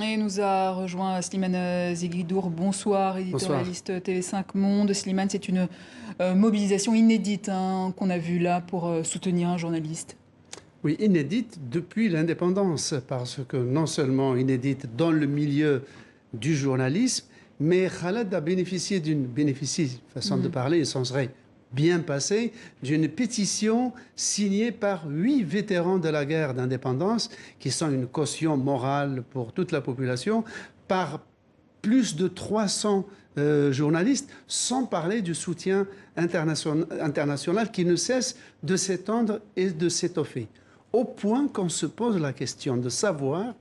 Et nous a rejoint Slimane Zeghidour. Bonsoir, Bonsoir. éditorialiste TV5 Monde. Slimane, c'est une mobilisation inédite qu'on a vue là pour soutenir un journaliste. Oui, inédite depuis l'indépendance, parce que non seulement inédite dans le milieu du journalisme, mais Khaled a bénéficié, façon de parler, il s'en serait bien passé, d'une pétition signée par 8 vétérans de la guerre d'indépendance, qui sont une caution morale pour toute la population, par plus de 300 journalistes, sans parler du soutien international qui ne cesse de s'étendre et de s'étoffer. Au point qu'on se pose la question de savoir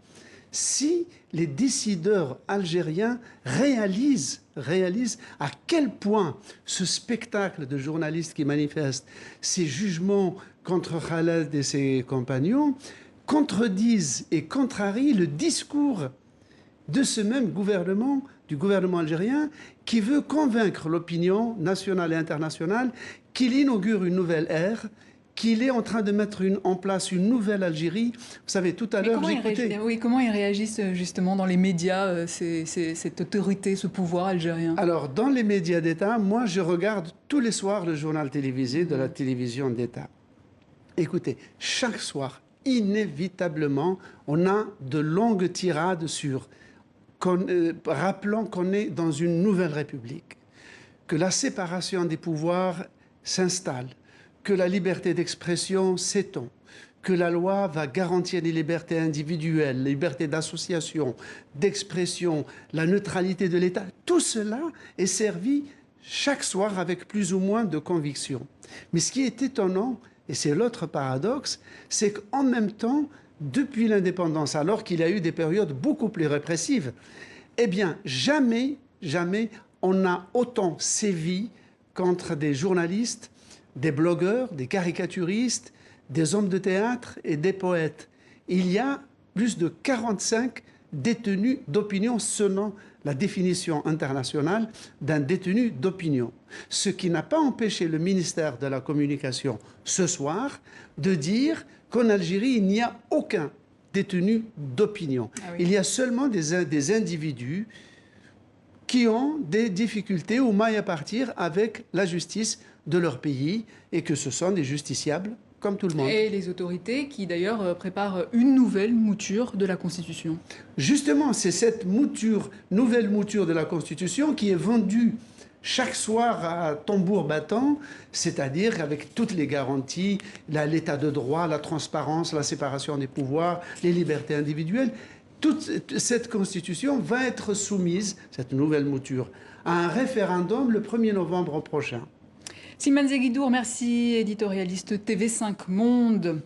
si les décideurs algériens réalisent à quel point ce spectacle de journalistes qui manifestent ces jugements contre Khaled et ses compagnons contredisent et contrarient le discours de ce même gouvernement, du gouvernement algérien, qui veut convaincre l'opinion nationale et internationale qu'il inaugure une nouvelle ère, qu'il est en train de mettre en place une nouvelle Algérie. Vous savez, tout à l'heure, j'écoutais... Oui, comment ils réagissent justement dans les médias, cette autorité, ce pouvoir algérien? Alors, dans les médias d'État, moi, je regarde tous les soirs le journal télévisé de la télévision d'État. Écoutez, chaque soir, inévitablement, on a de longues tirades rappelant qu'on est dans une nouvelle république, que la séparation des pouvoirs s'installe, que la liberté d'expression s'étend, que la loi va garantir les libertés individuelles, les libertés d'association, d'expression, la neutralité de l'État. Tout cela est servi chaque soir avec plus ou moins de conviction. Mais ce qui est étonnant, et c'est l'autre paradoxe, c'est qu'en même temps, depuis l'indépendance, alors qu'il y a eu des périodes beaucoup plus répressives, eh bien, jamais on n'a autant sévi contre des journalistes, des blogueurs, des caricaturistes, des hommes de théâtre et des poètes. Il y a plus de 45 détenus d'opinion selon la définition internationale d'un détenu d'opinion. Ce qui n'a pas empêché le ministère de la Communication ce soir de dire qu'en Algérie, il n'y a aucun détenu d'opinion. Ah oui. Il y a seulement des individus qui ont des difficultés ou mailles à partir avec la justice de leur pays et que ce sont des justiciables comme tout le monde. Et les autorités qui d'ailleurs préparent une nouvelle mouture de la Constitution. Justement, c'est cette nouvelle mouture de la Constitution qui est vendue chaque soir à tambour battant, c'est-à-dire avec toutes les garanties, l'état de droit, la transparence, la séparation des pouvoirs, les libertés individuelles. Toute cette Constitution va être soumise, cette nouvelle mouture, à un référendum le 1er novembre prochain. Slimane Zeghidour, merci, éditorialiste TV5 Monde.